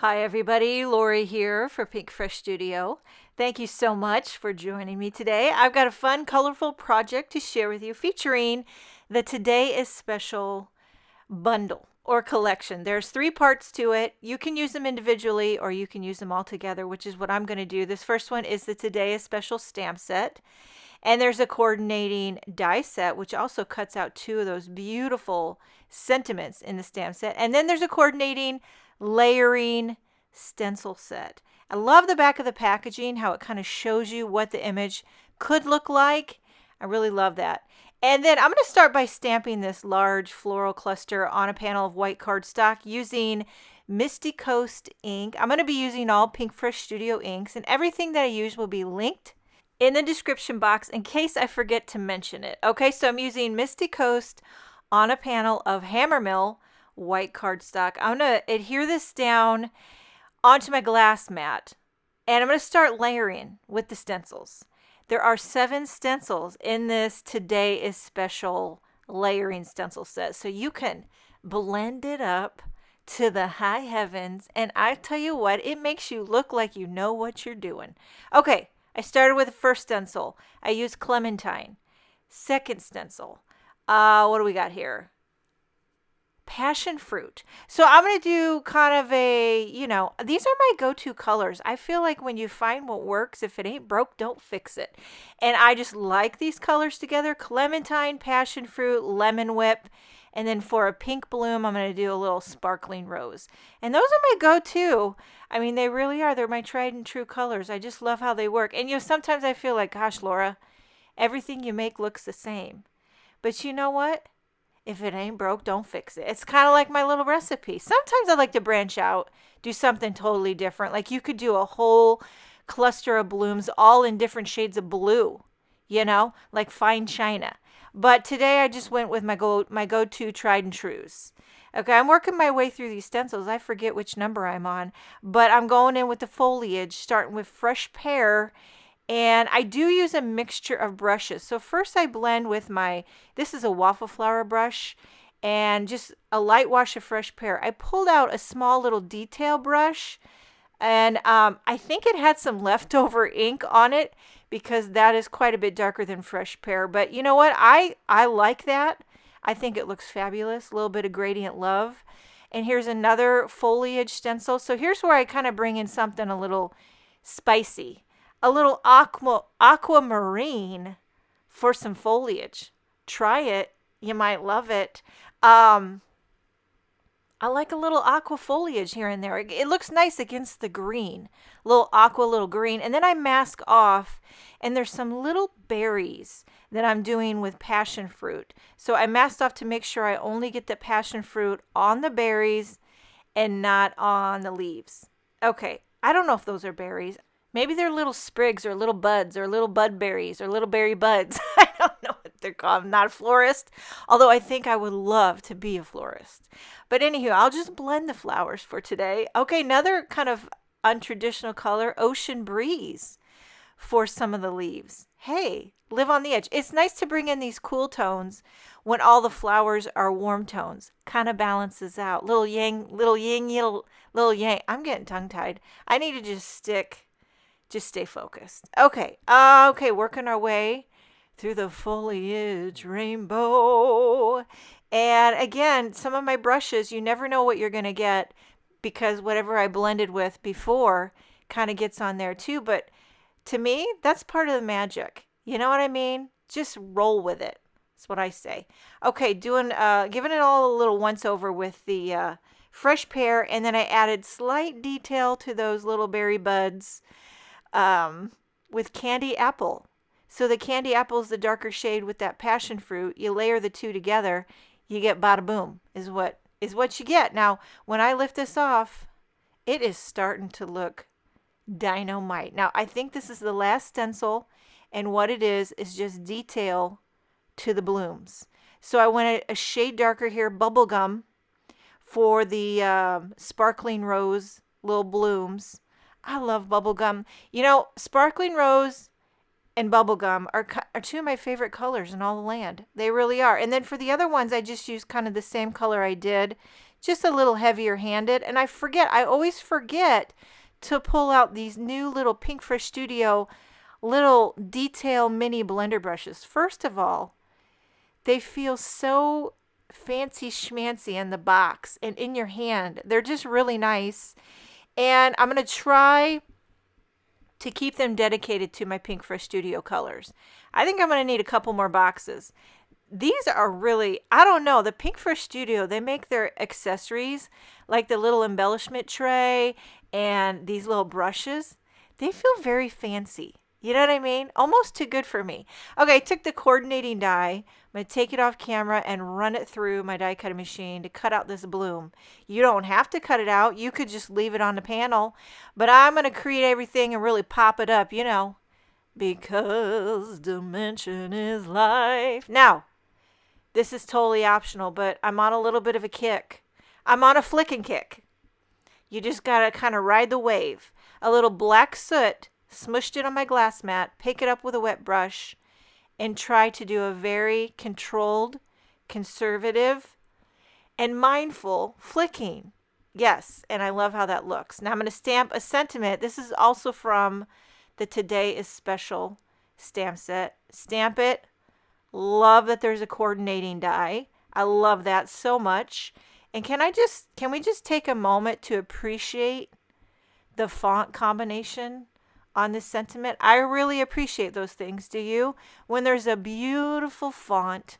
Hi everybody, Lori here for Pinkfresh Studio. Thank you so much for joining me today. I've got a fun, colorful project to share with you featuring the Today is Special bundle or collection. There's 3 parts to it. You can use them individually or you can use them all together, which is what I'm going to do. This first one is the Today is Special stamp set. And there's a coordinating die set, which also cuts out 2 of those beautiful sentiments in the stamp set. And then there's a coordinating layering stencil set. I love the back of the packaging, how it kind of shows you what the image could look like. I really love that. And then I'm going to start by stamping this large floral cluster on a panel of white cardstock using Misty Coast ink. I'm going to be using all Pinkfresh Studio inks, and everything that I use will be linked in the description box in case I forget to mention it. Okay, so I'm using Misty Coast on a panel of Hammermill white cardstock. I'm going to adhere this down onto my glass mat, and I'm going to start layering with the stencils. There are 7 stencils in this Today is Special layering stencil set, so you can blend it up to the high heavens, and I tell you what, it makes you look like you know what you're doing. Okay, I started with the first stencil. I used Clementine. Second stencil. What do we got here? Passion fruit. So I'm going to do kind of a, these are my go-to colors. I feel like when you find what works, if it ain't broke, don't fix it. And I just like these colors together. Clementine, passion fruit, lemon whip. And then for a pink bloom, I'm going to do a little sparkling rose. And those are my go-to. I mean, they really are. They're my tried and true colors. I just love how they work. And sometimes I feel like, gosh, Laura, everything you make looks the same. But you know what? If it ain't broke, don't fix it. It's kind of like my little recipe. Sometimes I like to branch out, do something totally different. Like you could do a whole cluster of blooms all in different shades of blue, like fine china. But today I just went with my go-to tried and trues. Okay, I'm working my way through these stencils. I forget which number I'm on, but I'm going in with the foliage, starting with fresh pear. And I do use a mixture of brushes. So first I blend with this is a waffle flower brush, and just a light wash of fresh pear. I pulled out a small little detail brush, and I think it had some leftover ink on it because that is quite a bit darker than fresh pear. But you know what? I like that. I think it looks fabulous. A little bit of gradient love. And here's another foliage stencil. So here's where I kind of bring in something a little spicy. A little aquamarine for some foliage. Try it. You might love it. I like a little aqua foliage here and there. It looks nice against the green. Little aqua, little green. And then I mask off, and there's some little berries that I'm doing with passion fruit. So I masked off to make sure I only get the passion fruit on the berries and not on the leaves. Okay, I don't know if those are berries. Maybe they're little sprigs or little buds or little bud berries or little berry buds. I don't know what they're called. I'm not a florist, although I think I would love to be a florist. But anywho, I'll just blend the flowers for today. Okay, another kind of untraditional color, ocean breeze for some of the leaves. Hey, live on the edge. It's nice to bring in these cool tones when all the flowers are warm tones. Kind of balances out. Little yang, little yang. I'm getting tongue-tied. I need to just stay focused. Okay, working our way through the foliage rainbow. And again, some of my brushes, you never know what you're going to get because whatever I blended with before kind of gets on there too. But to me, that's part of the magic. You know what I mean? Just roll with it. That's what I say. Okay, giving it all a little once over with the fresh pear, and then I added slight detail to those little berry buds with candy apple. So the candy apple is the darker shade with that passion fruit. You layer the 2 together, you get bada boom is what you get. Now, when I lift this off, it is starting to look dynamite. Now, I think this is the last stencil, and what it is just detail to the blooms. So I went a shade darker here, bubblegum, for the sparkling rose little blooms. I love bubblegum. Sparkling rose and bubblegum are 2 of my favorite colors in all the land. They really are. And then for the other ones, I just used kind of the same color I did just a little heavier handed. And I always forget to pull out these new little Pinkfresh Studio little detail mini blender brushes. First of all, they feel so fancy schmancy in the box and in your hand. They're just really nice. And I'm going to try to keep them dedicated to my Pinkfresh Studio colors. I think I'm going to need a couple more boxes. These are really, I don't know, the Pinkfresh Studio, they make their accessories, like the little embellishment tray and these little brushes. They feel very fancy. You know what I mean? Almost too good for me. Okay, I took the coordinating die. I'm going to take it off camera and run it through my die cutting machine to cut out this bloom. You don't have to cut it out. You could just leave it on the panel. But I'm going to create everything and really pop it up, you know, because dimension is life. Now, this is totally optional, but I'm on a little bit of a kick. I'm on a flicking kick. You just got to kind of ride the wave. A little black soot, smushed it on my glass mat, pick it up with a wet brush, and try to do a very controlled, conservative, and mindful flicking. Yes, and I love how that looks. Now I'm going to stamp a sentiment. This is also from the Today is Special stamp set. Stamp it. Love that there's a coordinating die. I love that so much. And can we just take a moment to appreciate the font combination on this sentiment? I really appreciate those things. Do you? When there's a beautiful font,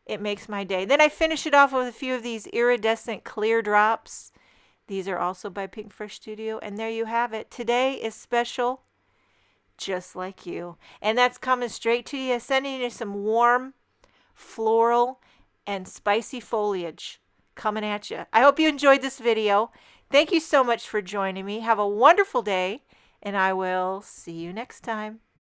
it makes my day. Then I finish it off with a few of these iridescent clear drops. These are also by Pinkfresh Studio. And there you have it. Today is special, just like you. And that's coming straight to you, sending you some warm, floral, and spicy foliage coming at you. I hope you enjoyed this video. Thank you so much for joining me. Have a wonderful day, and I will see you next time.